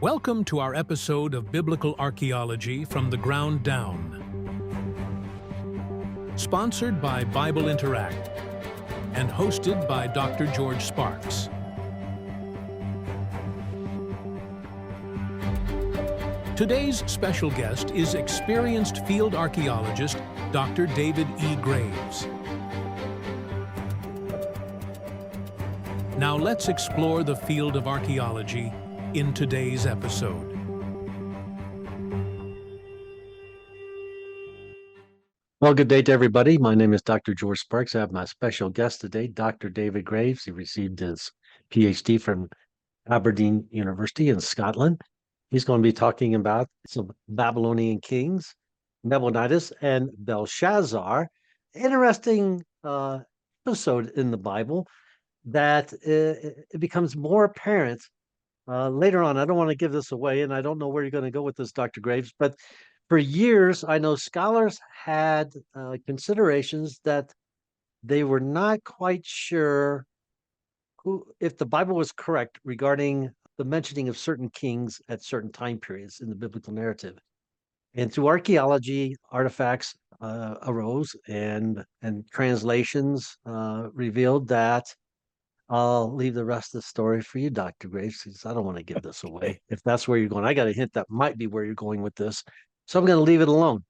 Welcome to our episode of Biblical Archaeology from the Ground Down. Sponsored by Bible Interact and hosted by Dr. George Sparks. Today's special guest is experienced field archaeologist Dr. David E. Graves. Now let's explore the field of archaeology in today's episode. Well, good day to everybody. My name is Dr. George Sparks. I have my special guest today, Dr. David Graves. He received his PhD from Aberdeen University in Scotland. He's going to be talking about some Babylonian kings, Nabonidus and Belshazzar. Interesting episode in the Bible that it becomes more apparent later on. I don't want to give this away, and I don't know where you're going to go with this, Dr. Graves, but for years, I know scholars had considerations that they were not quite sure if the Bible was correct regarding the mentioning of certain kings at certain time periods in the biblical narrative. And through archaeology, artifacts arose and translations revealed that. I'll leave the rest of the story for you, Dr. Graves, because I don't want to give this away. If that's where you're going, I got a hint that might be where you're going with this. So I'm going to leave it alone.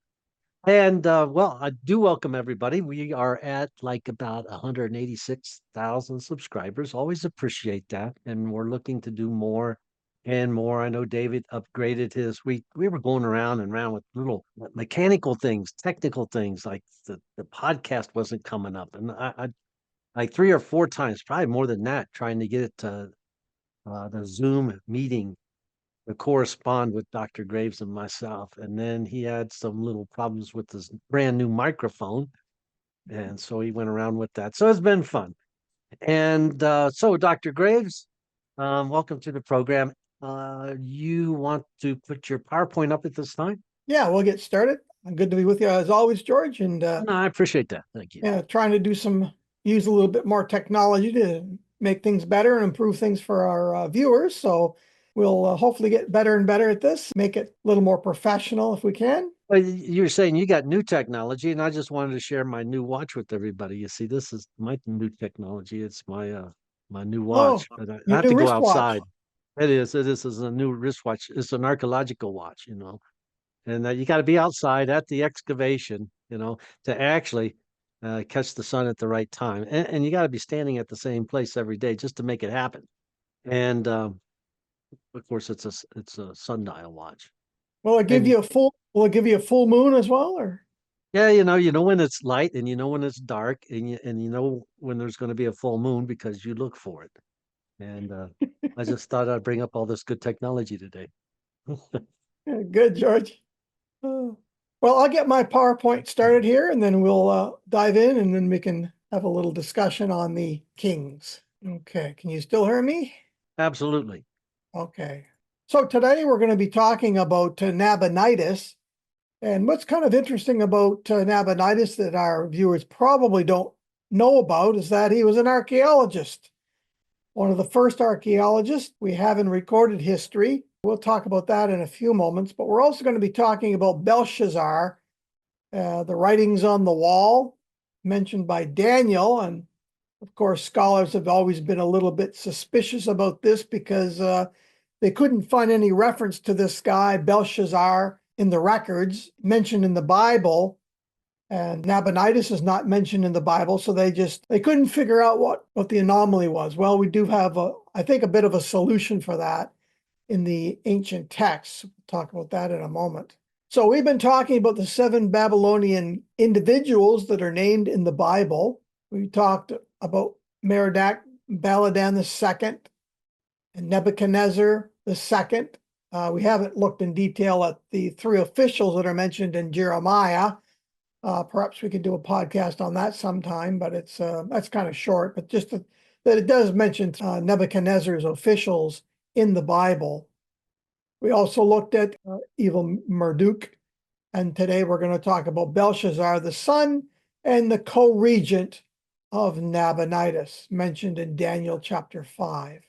And well, I do welcome everybody. We are at like about 186,000 subscribers. Always appreciate that. And we're looking to do more and more. I know David upgraded his. We were going around and around with little mechanical things, technical things, like the podcast wasn't coming up. And I like 3 or 4 times, probably more than that, trying to get it to the Zoom meeting to correspond with Dr. Graves and myself. And then he had some little problems with his brand new microphone. And so he went around with that. So it's been fun. And so Dr. Graves, welcome to the program. You want to put your PowerPoint up at this time? Yeah, we'll get started. Good to be with you as always, George. And No, I appreciate that. Thank you. yeah, trying to use a little bit more technology to make things better and improve things for our viewers. So we'll hopefully get better and better at this, make it a little more professional if we can. Well, you were saying you got new technology, and I just wanted to share my new watch with everybody. You see, this is my new technology. It's my my new watch. But I have to go outside. It is. This is a new wristwatch. It's an archaeological watch, and you got to be outside at the excavation, to actually catch the sun at the right time. And you got to be standing at the same place every day just to make it happen. And of course, it's a sundial watch. Will it give you a full moon as well, or? Yeah, you know when it's light, and you know when it's dark, and you know when there's going to be a full moon because you look for it. And I just thought I'd bring up all this good technology today. Good, George. Well, I'll get my PowerPoint started here, and then we'll dive in, and then we can have a little discussion on the kings. Okay, can you still hear me? Absolutely. Okay. So today we're going to be talking about Nabonidus. And what's kind of interesting about Nabonidus that our viewers probably don't know about is that he was an archaeologist. One of the first archaeologists we have in recorded history. We'll talk about that in a few moments, but we're also going to be talking about Belshazzar, the writings on the wall mentioned by Daniel. And of course, scholars have always been a little bit suspicious about this because they couldn't find any reference to this guy, Belshazzar, in the records mentioned in the Bible. And Nabonidus is not mentioned in the Bible, so they couldn't figure out what the anomaly was. Well, we do have, I think, a bit of a solution for that in the ancient texts. We'll talk about that in a moment. So we've been talking about the 7 Babylonian individuals that are named in the Bible. We talked about Merodach Baladan II and Nebuchadnezzar II. We haven't looked in detail at the 3 officials that are mentioned in Jeremiah. Perhaps we could do a podcast on that sometime, but that's kind of short. But just that it does mention Nebuchadnezzar's officials in the Bible. We also looked at evil Marduk, and today we're going to talk about Belshazzar, the son and the co-regent of Nabonidus, mentioned in Daniel chapter 5.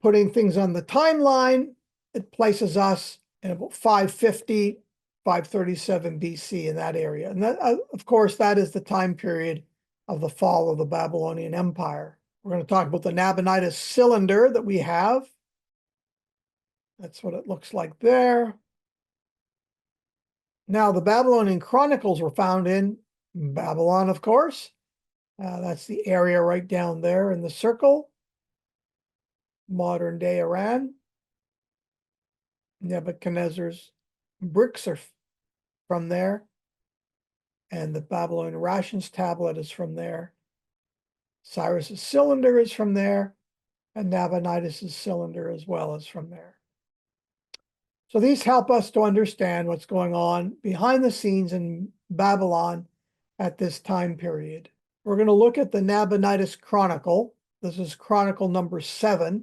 Putting things on the timeline, it places us in about 550, 537 BC in that area. And that, of course, that is the time period of the fall of the Babylonian Empire. We're going to talk about the Nabonidus cylinder that we have. That's what it looks like there. Now, the Babylonian chronicles were found in Babylon, of course. That's the area right down there in the circle. Modern day Iran. Nebuchadnezzar's bricks are from there. And the Babylonian rations tablet is from there. Cyrus's cylinder is from there. And Nabonidus' cylinder as well is from there. So these help us to understand what's going on behind the scenes in Babylon at this time period. We're going to look at the Nabonidus Chronicle. This is Chronicle number 7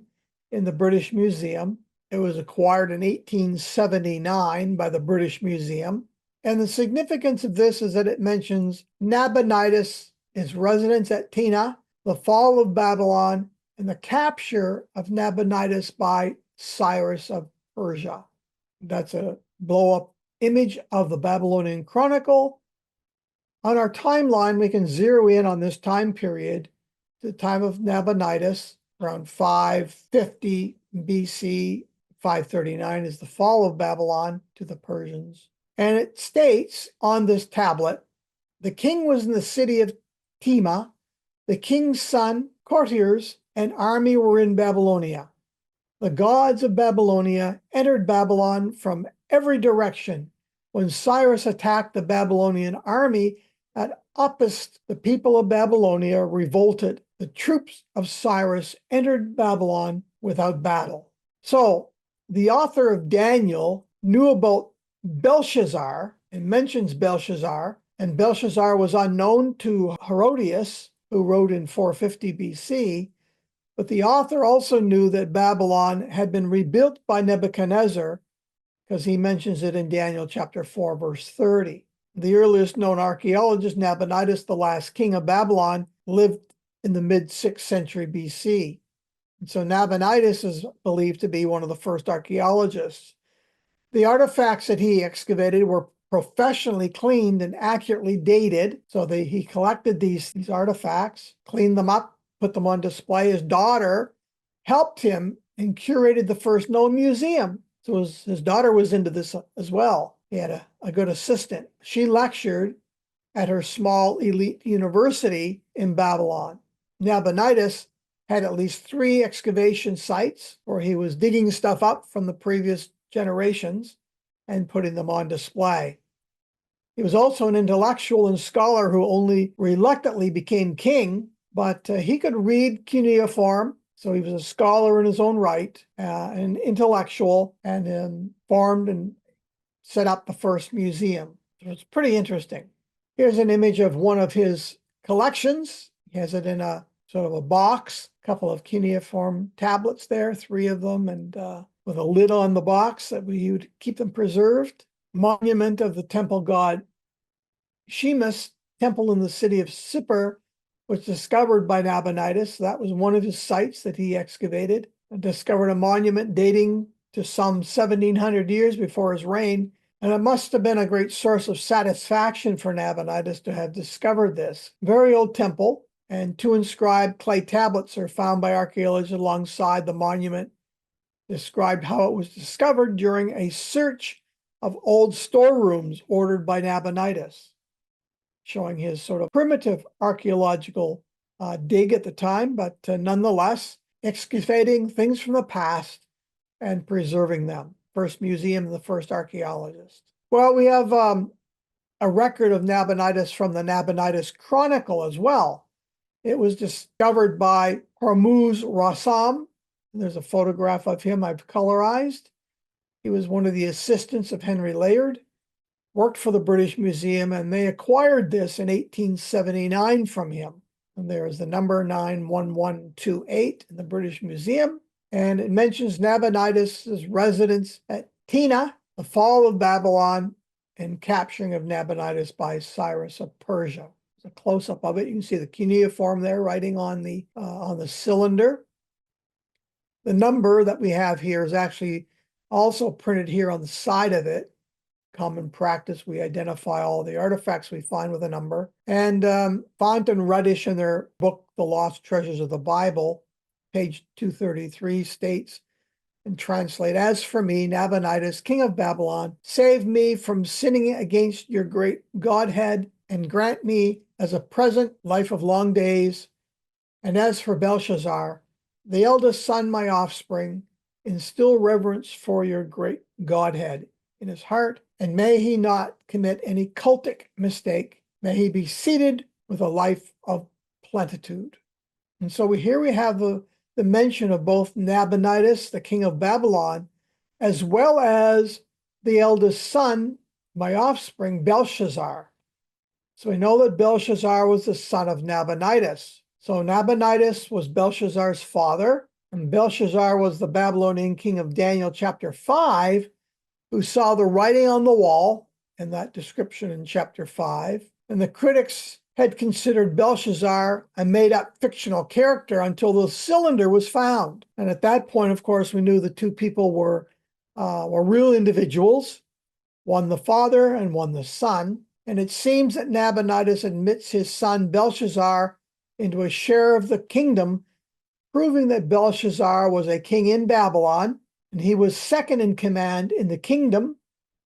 in the British Museum. It was acquired in 1879 by the British Museum. And the significance of this is that it mentions Nabonidus, his residence at Tena, the fall of Babylon, and the capture of Nabonidus by Cyrus of Persia. That's a blow-up image of the Babylonian Chronicle. On our timeline, we can zero in on this time period, the time of Nabonidus, around 550 BC, 539 is the fall of Babylon to the Persians. And it states on this tablet, the king was in the city of Tema, the king's son, courtiers, and army were in Babylonia. The gods of Babylonia entered Babylon from every direction. When Cyrus attacked the Babylonian army at Uppus, the people of Babylonia revolted. The troops of Cyrus entered Babylon without battle. So the author of Daniel knew about Belshazzar and mentions Belshazzar, and Belshazzar was unknown to Herodias, who wrote in 450 BC. But the author also knew that Babylon had been rebuilt by Nebuchadnezzar, because he mentions it in Daniel chapter 4, verse 30. The earliest known archaeologist, Nabonidus, the last king of Babylon, lived in the mid-6th century BC. And so Nabonidus is believed to be one of the first archaeologists. The artifacts that he excavated were professionally cleaned and accurately dated. So he collected these artifacts, cleaned them up, put them on display. His daughter helped him and curated the first known museum. So his daughter was into this as well. He had a good assistant. She lectured at her small elite university in Babylon. Nabonidus had at least 3 excavation sites where he was digging stuff up from the previous generations and putting them on display. He was also an intellectual and scholar who only reluctantly became king, but he could read cuneiform, so he was a scholar in his own right, an intellectual, and formed and set up the first museum. So it's pretty interesting. Here's an image of one of his collections. He has it in a sort of a box, a couple of cuneiform tablets there, 3 of them, and with a lid on the box that we would keep them preserved. Monument of the temple god Shemus, temple in the city of Sippar, was discovered by Nabonidus. That was one of his sites that he excavated, and discovered a monument dating to some 1700 years before his reign. And it must have been a great source of satisfaction for Nabonidus to have discovered this. Very old temple, and 2 inscribed clay tablets are found by archaeologists alongside the monument, described how it was discovered during a search of old storerooms ordered by Nabonidus, showing his sort of primitive archaeological dig at the time, but nonetheless excavating things from the past and preserving them. First museum and the first archaeologist. Well, we have a record of Nabonidus from the Nabonidus Chronicle as well. It was discovered by Hormuz Rassam. There's a photograph of him I've colorized. He was one of the assistants of Henry Layard, worked for the British Museum, and they acquired this in 1879 from him. And there is the number 91128 in the British Museum. And it mentions Nabonidus' residence at Tena, the fall of Babylon, and capturing of Nabonidus by Cyrus of Persia. There's a close-up of it. You can see the cuneiform there writing on the cylinder. The number that we have here is actually Also printed here on the side of it. Common practice, we identify all the artifacts we find with a number. And Font and Ruddish in their book, The Lost Treasures of the Bible, page 233 states, and translate, as for me, Nabonidus, king of Babylon, save me from sinning against your great Godhead, and grant me as a present life of long days. And as for Belshazzar, the eldest son, my offspring, instill reverence for your great Godhead in his heart, and may he not commit any cultic mistake. May he be seated with a life of plenitude. And so here we have the mention of both Nabonidus, the king of Babylon, as well as the eldest son, my offspring, Belshazzar. So we know that Belshazzar was the son of Nabonidus. So Nabonidus was Belshazzar's father, and Belshazzar was the Babylonian king of Daniel chapter 5, who saw the writing on the wall in that description in chapter 5. And the critics had considered Belshazzar a made-up fictional character until the cylinder was found. And at that point, of course, we knew the two people were real individuals, one the father and one the son. And it seems that Nabonidus admits his son Belshazzar into a share of the kingdom, proving that Belshazzar was a king in Babylon, and he was second in command in the kingdom,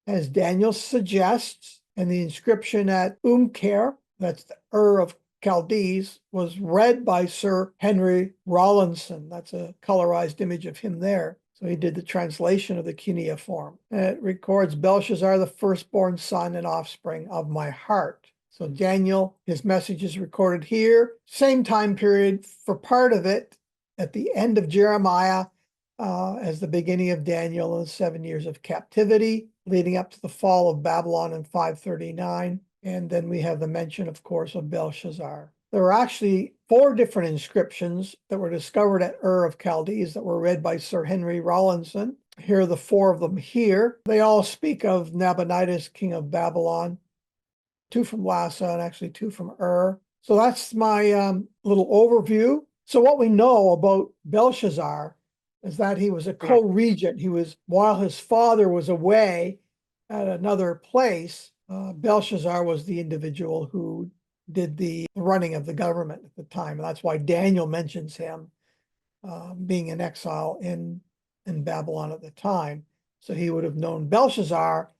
as Daniel suggests. And the inscription at Umker, that's the Ur of Chaldees, was read by Sir Henry Rawlinson. That's a colorized image of him there. So he did the translation of the cuneiform. And it records Belshazzar, the firstborn son and offspring of my heart. So Daniel, his message is recorded here. Same time period for part of it at the end of Jeremiah, as the beginning of Daniel and 7 years of captivity, leading up to the fall of Babylon in 539. And then we have the mention, of course, of Belshazzar. There are actually 4 different inscriptions that were discovered at Ur of Chaldees that were read by Sir Henry Rawlinson. Here are the 4 of them here. They all speak of Nabonidus, king of Babylon, 2 from Lassa and actually 2 from Ur. So that's my little overview. So what we know about Belshazzar is that he was a co-regent. He was, while his father was away at another place, Belshazzar was the individual who did the running of the government at the time. And that's why Daniel mentions him being in exile in Babylon at the time. So he would have known Belshazzar,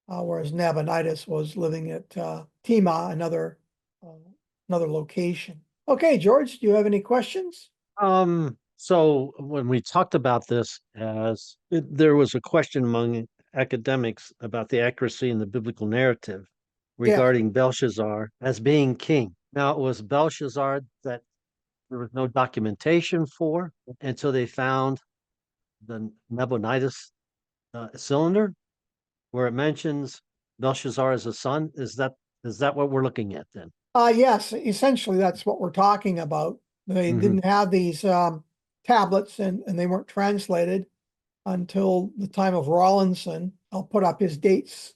whereas Nabonidus was living at Tema, another location. Okay, George, do you have any questions? So when we talked about this, there was a question among academics about the accuracy in the biblical narrative regarding Belshazzar as being king. Now, it was Belshazzar that there was no documentation for until they found the Nabonidus cylinder, where it mentions Belshazzar as a son. Is that what we're looking at then? Yes, essentially that's what we're talking about. They didn't have these tablets and they weren't translated until the time of Rawlinson. I'll put up his dates.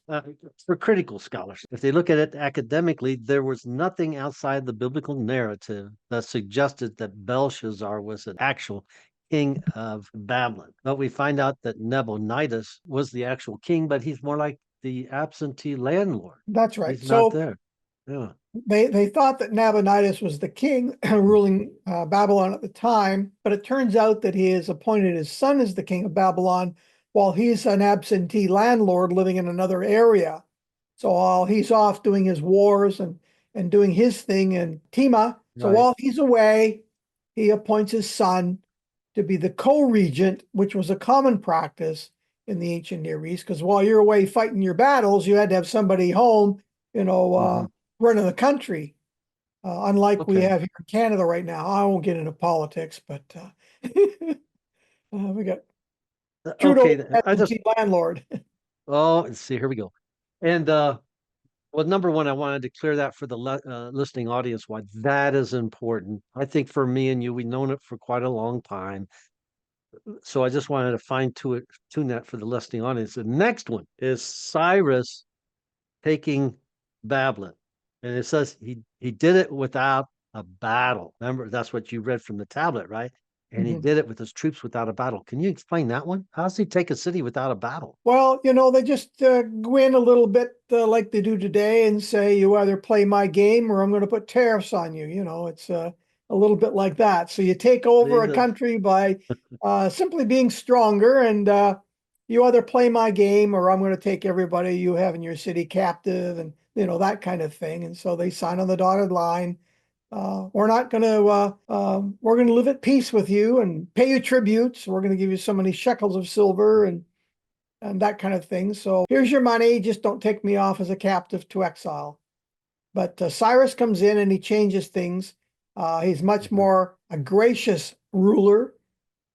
For critical scholars, if they look at it academically, there was nothing outside the biblical narrative that suggested that Belshazzar was an actual king of Babylon. But we find out that Nabonidus was the actual king, but he's more like the absentee landlord. That's right. He's not there. Yeah. They thought that Nabonidus was the king ruling Babylon at the time, but it turns out that he has appointed his son as the king of Babylon while he's an absentee landlord living in another area. So while he's off doing his wars and doing his thing in Tema, so while he's away, he appoints his son to be the co-regent, which was a common practice in the ancient Near East, because while you're away fighting your battles, you had to have somebody home, running the country, unlike we have here in Canada right now. I won't get into politics, but we got Trudeau as the landlord. Oh, let's see, here we go. And well, number one, I wanted to clear that for the listening audience, why that is important. I think for me and you, we've known it for quite a long time. So I just wanted to tune that for the listening audience. The next one is Cyrus taking Babylon. And it says he did it without a battle. Remember, that's what you read from the tablet, right? and he did it with his troops without a battle. Can you explain that one? How does he take a city without a battle? Well, they just go in a little bit like they do today and say, you either play my game or I'm going to put tariffs on you. It's a little bit like that. So you take over a country by simply being stronger, and you either play my game or I'm going to take everybody you have in your city captive, and that kind of thing. And so they sign on the dotted line. We're not going to, we're going to live at peace with you and pay you tributes. We're going to give you so many shekels of silver and that kind of thing. So here's your money. Just don't take me off as a captive to exile. But Cyrus comes in and he changes things. He's much more a gracious ruler.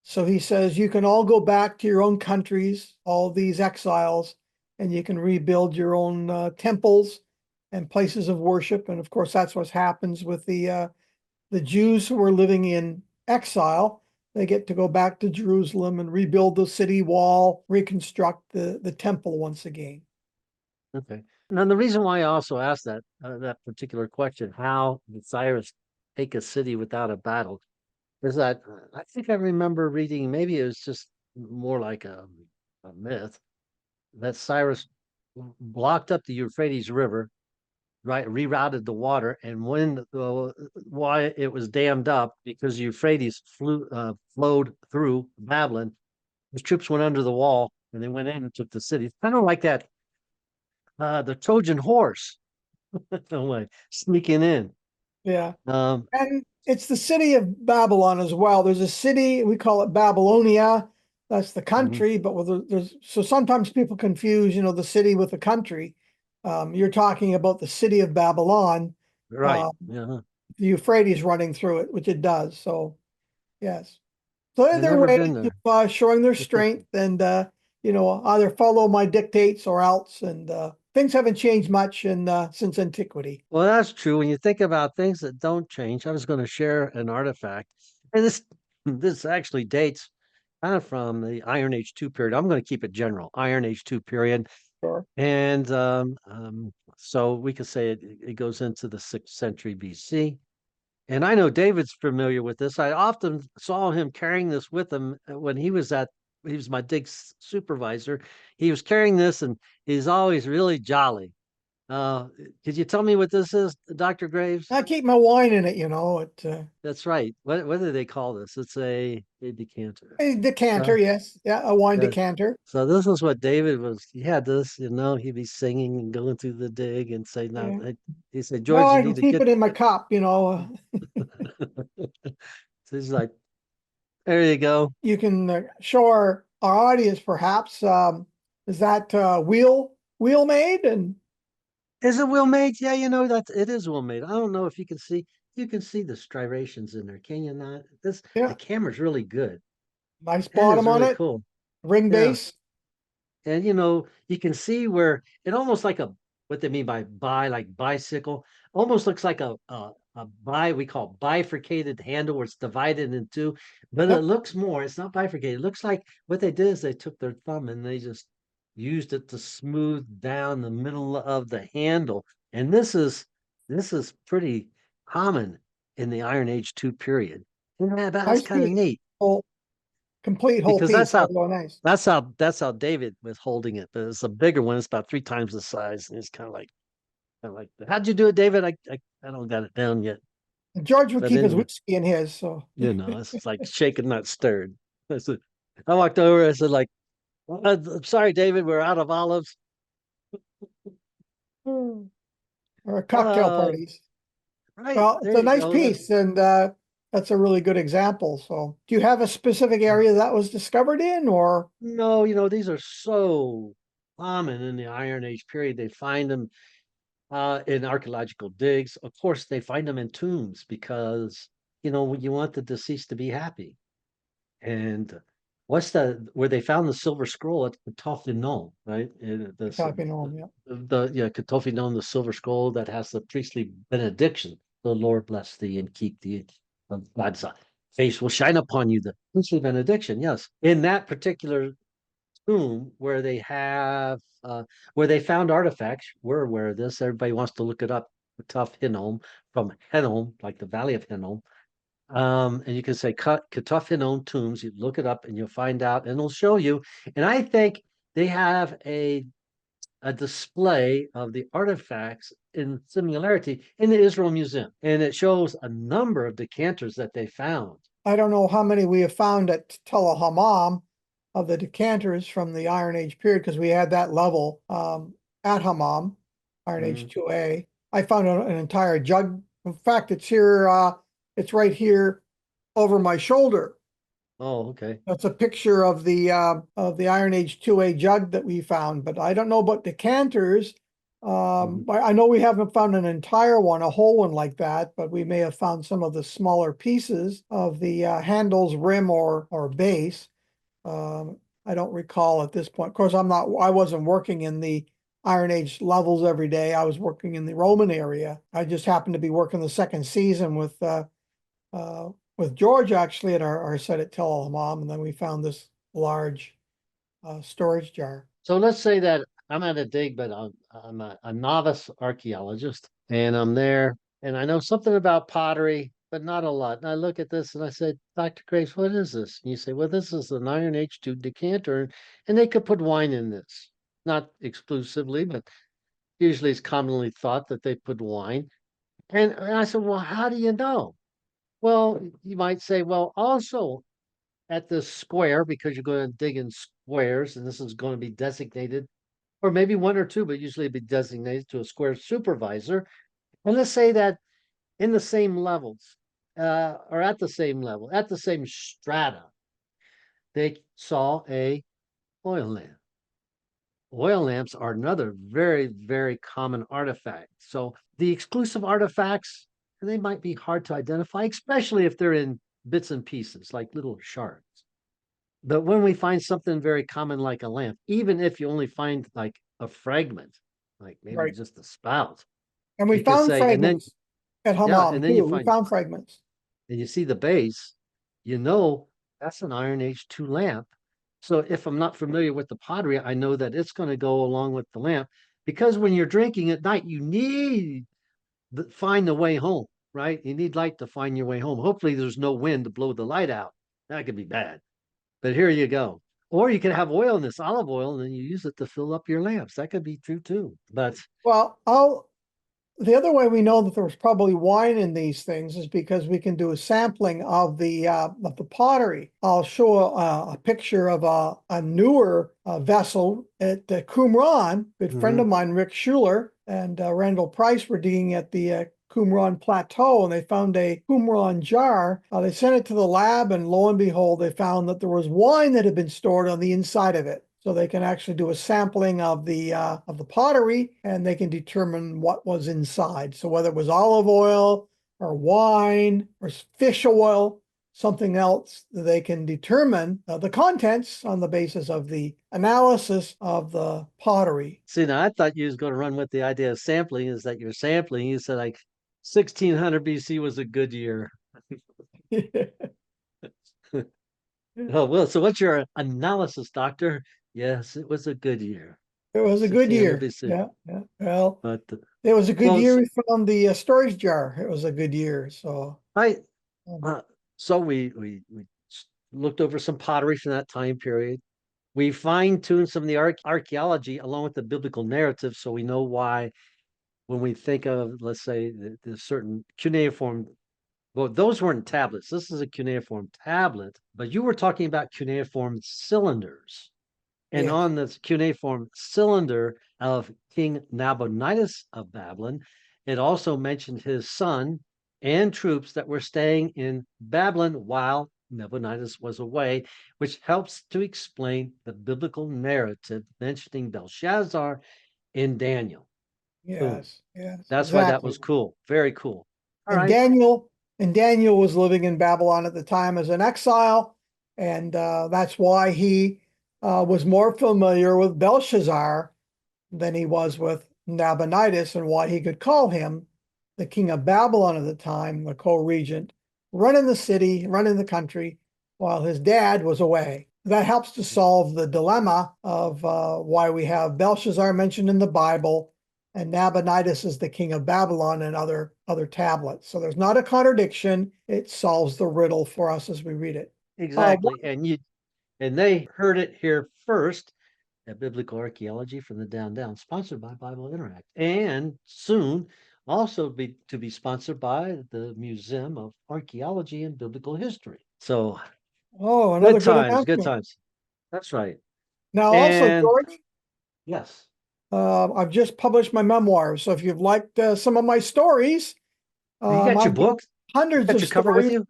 So he says, you can all go back to your own countries, all these exiles, and you can rebuild your own temples and places of worship. And of course, that's what happens with the Jews who were living in exile. They get to go back to Jerusalem and rebuild the city wall, reconstruct the temple once again. Okay. Now, the reason why I also asked that particular question, how did Cyrus take a city without a battle, is that I think I remember reading, maybe it was just more like a myth, that Cyrus blocked up the Euphrates River, right, rerouted the water, and when why it was dammed up because Euphrates flowed through Babylon, his troops went under the wall and they went in and took the city. It's kind of like that, the Trojan horse, sneaking in. Yeah. And it's the city of Babylon as well. There's a city, we call it Babylonia. That's the country, but so sometimes people confuse, the city with the country. You're talking about the city of Babylon, right? The Euphrates running through it, which it does. So, yes. So they're ways of showing their strength and, either follow my dictates or else. And things haven't changed much since antiquity. Well, that's true. When you think about things that don't change, I was going to share an artifact, and this actually dates kind of from the Iron Age 2 period. I'm going to keep it general, Iron Age 2 period. Sure. And so we could say it goes into the 6th century BC. And I know David's familiar with this. I often saw him carrying this with him when he was my dig supervisor. He was carrying this and he's always really jolly. Could you tell me what this is, Dr. Graves? I keep my wine in it, That's right. What do they call this? It's a decanter. A decanter, yes. Yeah, a wine decanter. So this is what David was. He had this, he'd be singing and going through the dig and say, "No." Yeah. He said, "George, Well, you I need can to keep get." it in my cup, So he's like, "There you go." You can show our audience, perhaps. Is that wheel made? And Is it well made? Yeah, that it is well made. I don't know if you can see. You can see the striations in there, can you not? The camera's really good. Nice That is bottom on really it. cool. Ring base. And you can see where it almost like what they mean by like bicycle, almost looks like a we call bifurcated handle where it's divided in two, but it looks more, it's not bifurcated. It looks like what they did is they took their thumb and they just used it to smooth down the middle of the handle. And this is pretty common in the Iron Age 2 period. And that's kind of neat. Complete whole Because piece. Nice. that's how David was holding it, but it's a bigger one. It's about 3 times the size, and it's kind of like that. How'd you do it, David? I don't got it down yet. George would keep his whiskey in his, so it's like shaken, not stirred. I walked over. I said, like, "I'm sorry, David, we're out of olives." Or cocktail parties. Right. Well, it's a nice piece, and that's a really good example. So, do you have a specific area that was discovered in, or? No, these are so common in the Iron Age period. They find them in archaeological digs. Of course, they find them in tombs because, you want the deceased to be happy. And where they found the silver scroll at Ctophinon, right? Ctophinon, yeah. Ctophinon, the silver scroll that has the priestly benediction. The Lord bless thee and keep thee. God's face will shine upon you. The priestly benediction, yes. In that particular tomb where they found artifacts, we're aware of this. Everybody wants to look it up. Tough Hinnom from Hinnom, like the Valley of Hinnom. And you can say Ketuffinon tombs. You look it up and you'll find out, and it'll show you. And I think they have a display of the artifacts in similarity in the Israel Museum, and it shows a number of decanters that they found. I don't know how many we have found at Tel Hammam of the decanters from the Iron Age period, because we had that level at Hammam, Iron Age 2A. I found an entire jug. In fact, it's here. It's right here over my shoulder. Oh, okay. That's a picture of the Iron Age 2A jug that we found, but I don't know about decanters. I know we haven't found an entire one, a whole one like that, but we may have found some of the smaller pieces of the handle's rim or base. I don't recall at this point. Of course, I wasn't working in the Iron Age levels every day. I was working in the Roman area. I just happened to be working the second season with George actually at our set at Tel Hammam, and then we found this large storage jar. So let's say that I'm at a dig, but I'm a novice archaeologist, and I'm there, and I know something about pottery, but not a lot. And I look at this and I say, Dr. Grace, what is this? And you say, well, this is an Iron Age 2 decanter, and they could put wine in this. Not exclusively, but usually it's commonly thought that they put wine. And I said, well, how do you know? Well, you might say, well, also at the square, because you're going to dig in squares, and this is going to be designated, or maybe one or two, but usually it'd be designated to a square supervisor. And let's say that in the same levels, or at the same level, at the same strata, they saw a oil lamp. Oil lamps are another very, very common artifact. So the exclusive artifacts, they might be hard to identify, especially if they're in bits and pieces, like little shards. But when we find something very common like a lamp, even if you only find like a fragment, like maybe just a spout. And we found fragments at Hammam and then too. We found fragments. And you see the base, you know that's an Iron Age 2 lamp. So if I'm not familiar with the pottery, I know that it's going to go along with the lamp, because when you're drinking at night, you need to find the way home, right? You need light to find your way home. Hopefully there's no wind to blow the light out. That could be bad. But here you go. Or you can have oil in this, olive oil, and then you use it to fill up your lamps. That could be true too. But well, the other way we know that there was probably wine in these things is because we can do a sampling of the pottery. I'll show a picture of a newer vessel at Qumran. A good friend of mine, Rick Schuler, and Randall Price were digging at the Qumran Plateau, and they found a Qumran jar. They sent it to the lab, and lo and behold, they found that there was wine that had been stored on the inside of it. So they can actually do a sampling of the pottery, and they can determine what was inside. So whether it was olive oil or wine or fish oil, something else, they can determine the contents on the basis of the analysis of the pottery. See, now I thought you was going to run with the idea of sampling. Is that you're sampling? You said like 1600 BC was a good year. Oh, well, so what's your analysis, doctor? Yes, it was a good year. It was a good year. BC. Yeah. Well, but it was a good year. We found the storage jar. It was a good year. So so we looked over some pottery from that time period. We fine-tuned some of the archaeology along with the biblical narrative, so we know why when we think of, let's say, the certain cuneiform. Well, those weren't tablets. This is a cuneiform tablet, but you were talking about cuneiform cylinders. And on the cuneiform cylinder of King Nabonidus of Babylon, it also mentioned his son and troops that were staying in Babylon while Nabonidus was away, which helps to explain the biblical narrative mentioning Belshazzar in Daniel. Yes. That's why that was cool. Very cool. Daniel was living in Babylon at the time as an exile, and that's why he was more familiar with Belshazzar than he was with Nabonidus, and why he could call him the king of Babylon at the time, the co-regent, running the city, running the country, while his dad was away. That helps to solve the dilemma of why we have Belshazzar mentioned in the Bible and Nabonidus is the king of Babylon and other tablets. So there's not a contradiction. It solves the riddle for us as we read it. Exactly. And they heard it here first at Biblical Archaeology from the Down, sponsored by Bible Interact, and soon also to be sponsored by the Museum of Archaeology and Biblical History. So another good times, good announcement. times. That's right. Now, also, And George, yes, I've just published my memoirs. So if you've liked some of my stories, you got your I've got book, hundreds got of your cover with stories. you,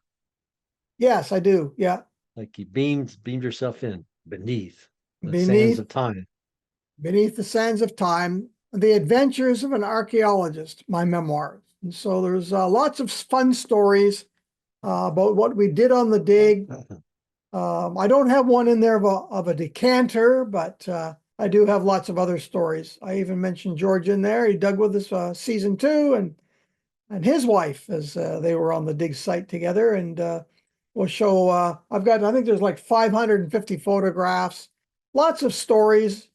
Yes, I do. Yeah. like you beamed yourself in beneath the sands Beneath of time. the Sands of Time, The Adventures of an Archaeologist, my memoirs. And so there's lots of fun stories about what we did on the dig. I don't have one in there of a decanter, but I do have lots of other stories. I even mentioned George in there. He dug with us season 2 and his wife as they were on the dig site together. And we'll show, I think there's like 550 photographs, lots of stories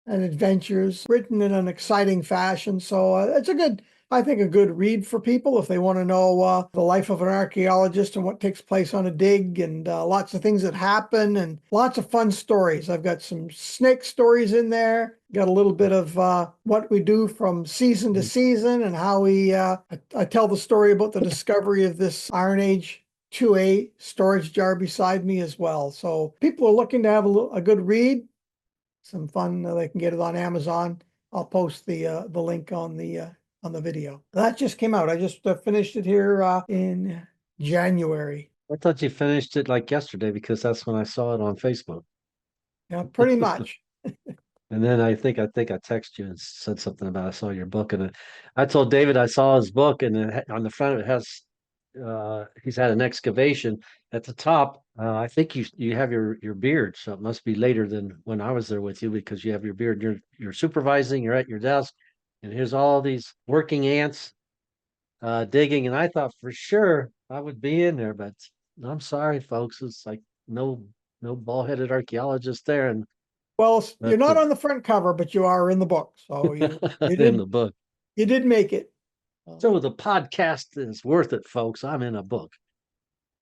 and adventures written in an exciting fashion. So it's I think a good read for people if they want to know the life of an archaeologist and what takes place on a dig, and lots of things that happen and lots of fun stories. I've got some snake stories in there, got a little bit of what we do from season to season and how I tell the story about the discovery of this Iron Age 2A storage jar beside me as well. So people are looking to have a good read, some fun. They can get it on Amazon. I'll post the link on the video. That just came out. I just finished it here in January. I thought you finished it like yesterday because that's when I saw it on Facebook. Yeah, pretty much. And then I think I texted you and said something about I saw your book, and I told David I saw his book, and on the front of it has he's had an excavation at the top. I think you have your beard, so it must be later than when I was there with you because you have your beard. You're supervising. You're at your desk, and here's all these working ants digging, and I thought for sure I would be in there, but I'm sorry, folks. It's like no bald-headed archaeologist there, and Well, you're that's not on the front cover, but you are in the book. So you in the book. did make it. So the podcast is worth it, folks. I'm in a book.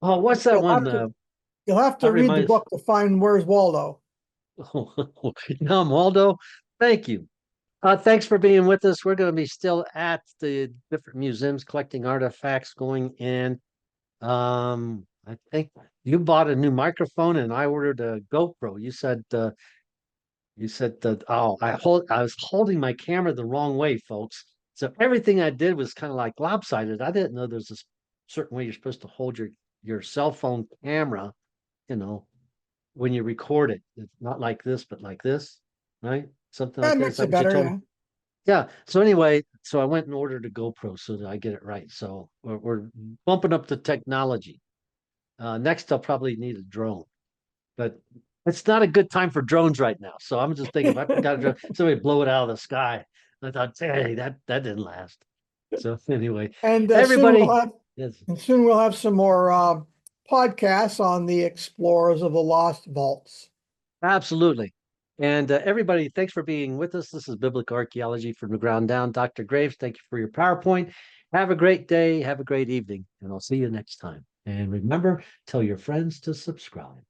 Oh, what's that You'll one? you'll have to that read the reminds. book to find Where's Waldo. Now, Waldo, thank you. Thanks for being with us. We're going to be still at the different museums collecting artifacts, going in. I think you bought a new microphone and I ordered a GoPro. You said that I was holding my camera the wrong way, folks. So everything I did was kind of like lopsided. I didn't know there's a certain way you're supposed to hold your cell phone camera, when you record it. It's not like this, but like this, right? Something like That that. Is makes that it what you better. told Yeah. me? Yeah. So anyway, I went and ordered a GoPro so that I get it right. So we're bumping up the technology. Next, I'll probably need a drone, but it's not a good time for drones right now. So I'm just thinking, if I got a drone, somebody blow it out of the sky. I thought, hey, that didn't last. So anyway, And everybody, yes, soon we'll have some more podcasts on the explorers of the lost vaults. absolutely. And everybody, thanks for being with us. This is Biblical Archaeology from the ground down. Dr. Graves, thank you for your PowerPoint. Have a great day. Have a great evening. And I'll see you next time. And remember, tell your friends to subscribe.